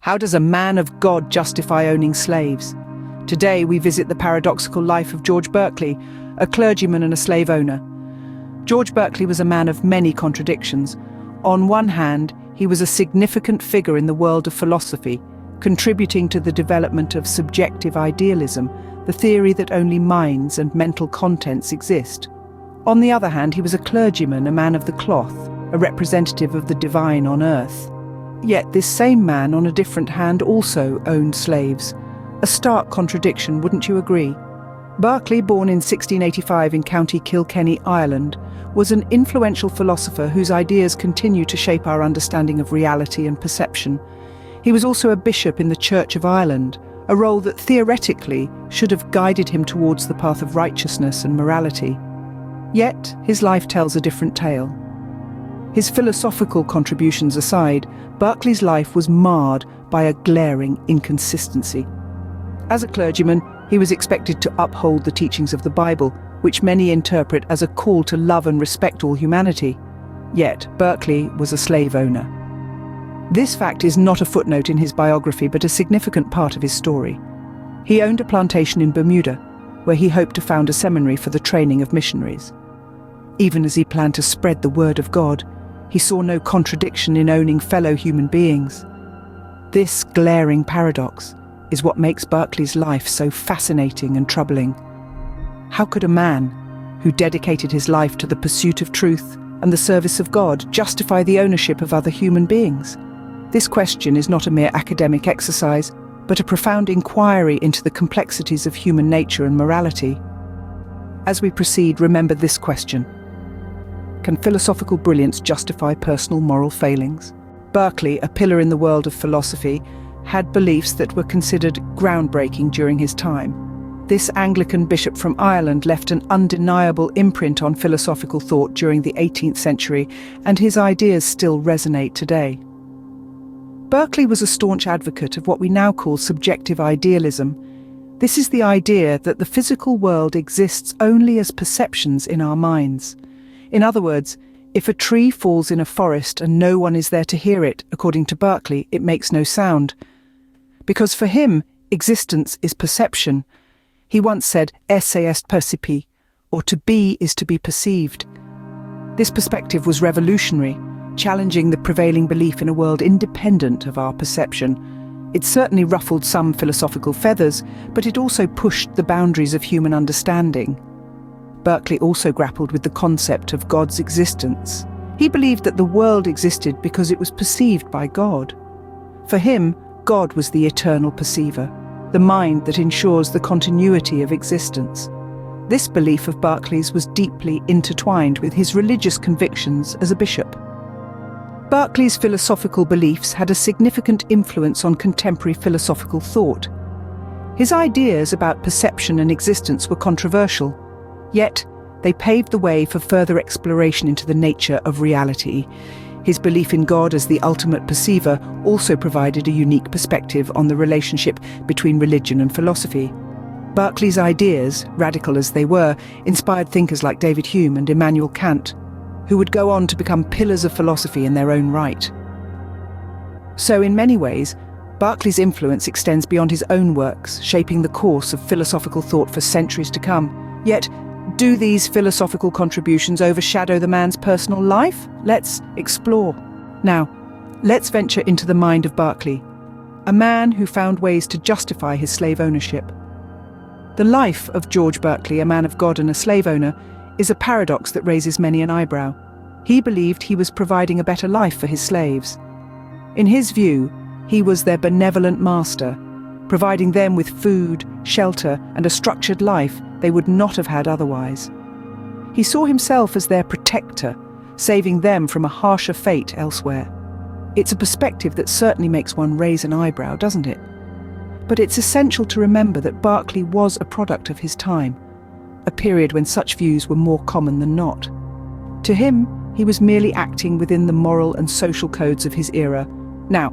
How does a man of God justify owning slaves? Today we visit the paradoxical life of George Berkeley, a clergyman and a slave owner. George Berkeley was a man of many contradictions. On one hand, he was a significant figure in the world of philosophy, contributing to the development of subjective idealism, the theory that only minds and mental contents exist. On the other hand, he was a clergyman, a man of the cloth, a representative of the divine on earth. Yet this same man, on a different hand, also owned slaves. A stark contradiction, wouldn't you agree? Berkeley, born in 1685 in County Kilkenny, Ireland, was an influential philosopher whose ideas continue to shape our understanding of reality and perception. He was also a bishop in the Church of Ireland, a role that theoretically should have guided him towards the path of righteousness and morality. Yet his life tells a different tale. His philosophical contributions aside, Berkeley's life was marred by a glaring inconsistency. As a clergyman, he was expected to uphold the teachings of the Bible, which many interpret as a call to love and respect all humanity. Yet Berkeley was a slave owner. This fact is not a footnote in his biography, but a significant part of his story. He owned a plantation in Bermuda, where he hoped to found a seminary for the training of missionaries. Even as he planned to spread the word of God, he saw no contradiction in owning fellow human beings. This glaring paradox is what makes Berkeley's life so fascinating and troubling. How could a man who dedicated his life to the pursuit of truth and the service of God justify the ownership of other human beings? This question is not a mere academic exercise, but a profound inquiry into the complexities of human nature and morality. As we proceed, remember this question: can philosophical brilliance justify personal moral failings? Berkeley, a pillar in the world of philosophy, had beliefs that were considered groundbreaking during his time. This Anglican bishop from Ireland left an undeniable imprint on philosophical thought during the 18th century, and his ideas still resonate today. Berkeley was a staunch advocate of what we now call subjective idealism. This is the idea that the physical world exists only as perceptions in our minds. In other words, if a tree falls in a forest and no one is there to hear it, according to Berkeley, it makes no sound. Because for him, existence is perception. He once said, esse est percipi, or to be is to be perceived. This perspective was revolutionary, challenging the prevailing belief in a world independent of our perception. It certainly ruffled some philosophical feathers, but it also pushed the boundaries of human understanding. Berkeley also grappled with the concept of God's existence. He believed that the world existed because it was perceived by God. For him, God was the eternal perceiver, the mind that ensures the continuity of existence. This belief of Berkeley's was deeply intertwined with his religious convictions as a bishop. Berkeley's philosophical beliefs had a significant influence on contemporary philosophical thought. His ideas about perception and existence were controversial, yet they paved the way for further exploration into the nature of reality. His belief in God as the ultimate perceiver also provided a unique perspective on the relationship between religion and philosophy. Berkeley's ideas, radical as they were, inspired thinkers like David Hume and Immanuel Kant, who would go on to become pillars of philosophy in their own right. So in many ways, Berkeley's influence extends beyond his own works, shaping the course of philosophical thought for centuries to come. Yet, do these philosophical contributions overshadow the man's personal life? Let's explore. Now, let's venture into the mind of Berkeley, a man who found ways to justify his slave ownership. The life of George Berkeley, a man of God and a slave owner, is a paradox that raises many an eyebrow. He believed he was providing a better life for his slaves. In his view, he was their benevolent master, providing them with food, shelter, and a structured life they would not have had otherwise. He saw himself as their protector, saving them from a harsher fate elsewhere. It's a perspective that certainly makes one raise an eyebrow, doesn't it? But it's essential to remember that Berkeley was a product of his time, a period when such views were more common than not. To him, he was merely acting within the moral and social codes of his era. Now,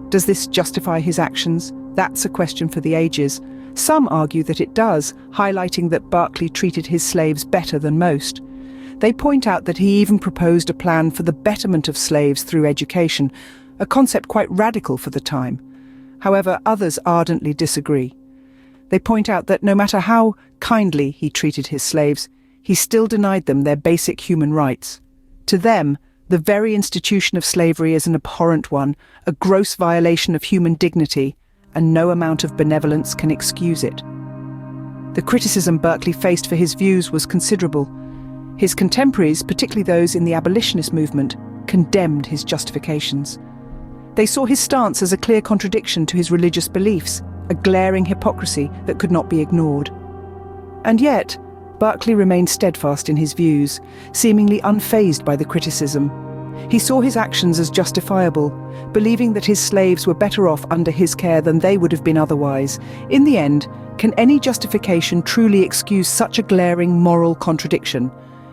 does this justify his actions? That's a question for the ages. Some argue that it does, highlighting that Berkeley treated his slaves better than most. They point out that he even proposed a plan for the betterment of slaves through education, a concept quite radical for the time. However, others ardently disagree. They point out that no matter how kindly he treated his slaves, he still denied them their basic human rights. To them, the very institution of slavery is an abhorrent one, a gross violation of human dignity, and no amount of benevolence can excuse it. The criticism Berkeley faced for his views was considerable. His contemporaries, particularly those in the abolitionist movement, condemned his justifications. They saw his stance as a clear contradiction to his religious beliefs, a glaring hypocrisy that could not be ignored. And yet, Berkeley remained steadfast in his views, seemingly unfazed by the criticism. He saw his actions as justifiable, believing that his slaves were better off under his care than they would have been otherwise. In the end, can any justification truly excuse such a glaring moral contradiction?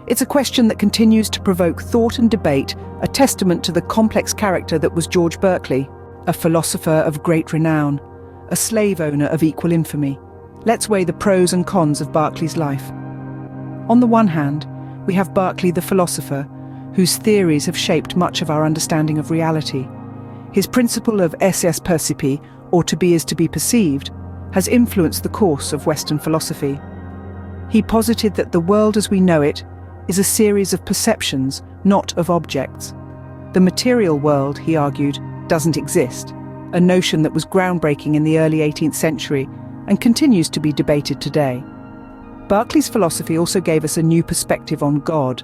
It's a question that continues to provoke thought and debate, a testament to the complex character that was George Berkeley, a philosopher of great renown, a slave owner of equal infamy. Let's weigh the pros and cons of Berkeley's life. On the one hand, we have Berkeley the philosopher, whose theories have shaped much of our understanding of reality. His principle of esse percipi, or to be is to be perceived, has influenced the course of Western philosophy. He posited that the world as we know it is a series of perceptions, not of objects. The material world, he argued, doesn't exist, a notion that was groundbreaking in the early 18th century and continues to be debated today. Berkeley's philosophy also gave us a new perspective on God.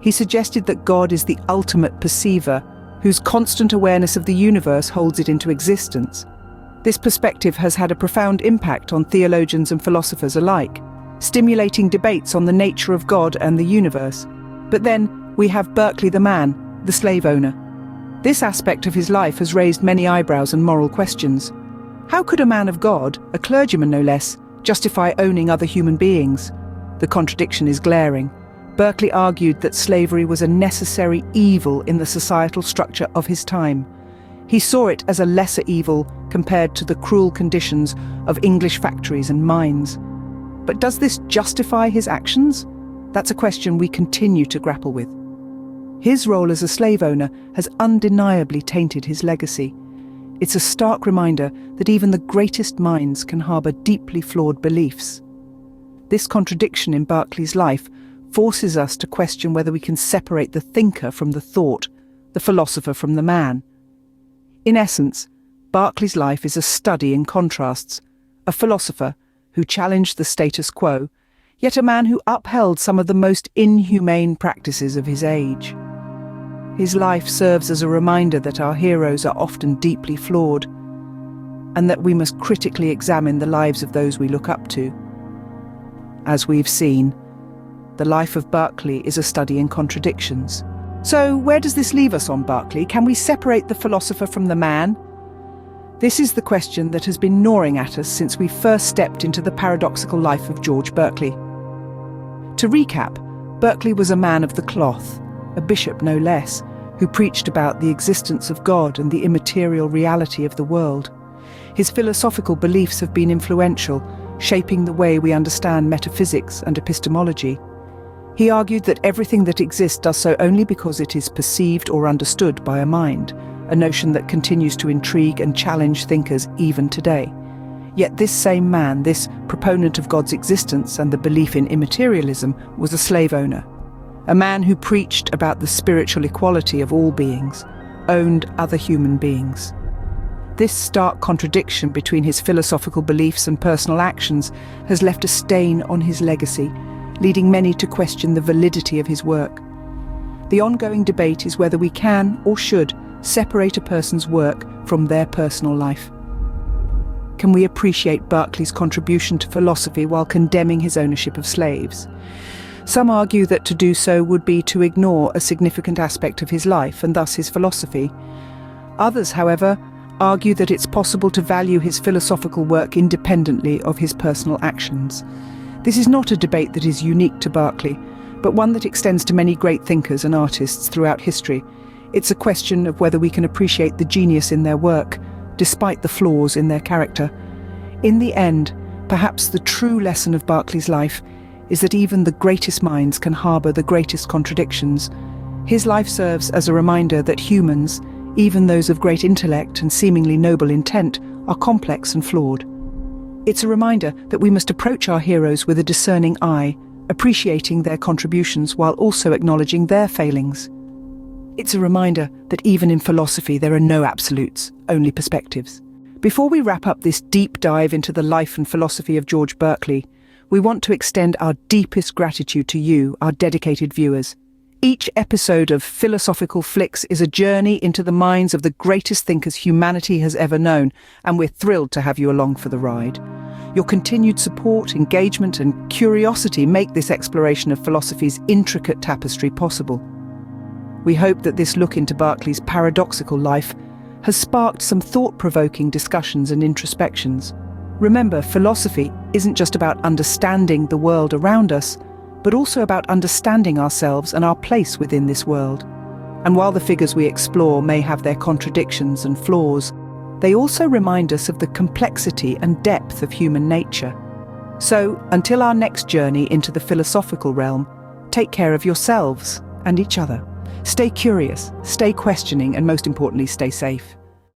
He suggested that God is the ultimate perceiver, whose constant awareness of the universe holds it into existence. This perspective has had a profound impact on theologians and philosophers alike, stimulating debates on the nature of God and the universe. But then we have Berkeley the man, the slave owner. This aspect of his life has raised many eyebrows and moral questions. How could a man of God, a clergyman no less, justify owning other human beings? The contradiction is glaring. Berkeley argued that slavery was a necessary evil in the societal structure of his time. He saw it as a lesser evil compared to the cruel conditions of English factories and mines. But does this justify his actions? That's a question we continue to grapple with. His role as a slave owner has undeniably tainted his legacy. It's a stark reminder that even the greatest minds can harbour deeply flawed beliefs. This contradiction in Berkeley's life forces us to question whether we can separate the thinker from the thought, the philosopher from the man. In essence, Berkeley's life is a study in contrasts, a philosopher who challenged the status quo, yet a man who upheld some of the most inhumane practices of his age. His life serves as a reminder that our heroes are often deeply flawed, and that we must critically examine the lives of those we look up to. As we've seen, the life of Berkeley is a study in contradictions. So, where does this leave us on Berkeley? Can we separate the philosopher from the man? This is the question that has been gnawing at us since we first stepped into the paradoxical life of George Berkeley. To recap, Berkeley was a man of the cloth, a bishop no less, who preached about the existence of God and the immaterial reality of the world. His philosophical beliefs have been influential, shaping the way we understand metaphysics and epistemology. He argued that everything that exists does so only because it is perceived or understood by a mind, a notion that continues to intrigue and challenge thinkers even today. Yet this same man, this proponent of God's existence and the belief in immaterialism, was a slave owner. A man who preached about the spiritual equality of all beings, owned other human beings. This stark contradiction between his philosophical beliefs and personal actions has left a stain on his legacy, leading many to question the validity of his work. The ongoing debate is whether we can or should separate a person's work from their personal life. Can we appreciate Berkeley's contribution to philosophy while condemning his ownership of slaves? Some argue that to do so would be to ignore a significant aspect of his life and thus his philosophy. Others, however, argue that it's possible to value his philosophical work independently of his personal actions. This is not a debate that is unique to Berkeley, but one that extends to many great thinkers and artists throughout history. It's a question of whether we can appreciate the genius in their work, despite the flaws in their character. In the end, perhaps the true lesson of Berkeley's life is that even the greatest minds can harbour the greatest contradictions. His life serves as a reminder that humans, even those of great intellect and seemingly noble intent, are complex and flawed. It's a reminder that we must approach our heroes with a discerning eye, appreciating their contributions while also acknowledging their failings. It's a reminder that even in philosophy there are no absolutes, only perspectives. Before we wrap up this deep dive into the life and philosophy of George Berkeley, we want to extend our deepest gratitude to you, our dedicated viewers. Each episode of Philosophical Flix is a journey into the minds of the greatest thinkers humanity has ever known, and we're thrilled to have you along for the ride. Your continued support, engagement, and curiosity make this exploration of philosophy's intricate tapestry possible. We hope that this look into Berkeley's paradoxical life has sparked some thought-provoking discussions and introspections. Remember, philosophy isn't just about understanding the world around us, but also about understanding ourselves and our place within this world. And while the figures we explore may have their contradictions and flaws, they also remind us of the complexity and depth of human nature. So, until our next journey into the philosophical realm, take care of yourselves and each other. Stay curious, stay questioning, and most importantly, stay safe.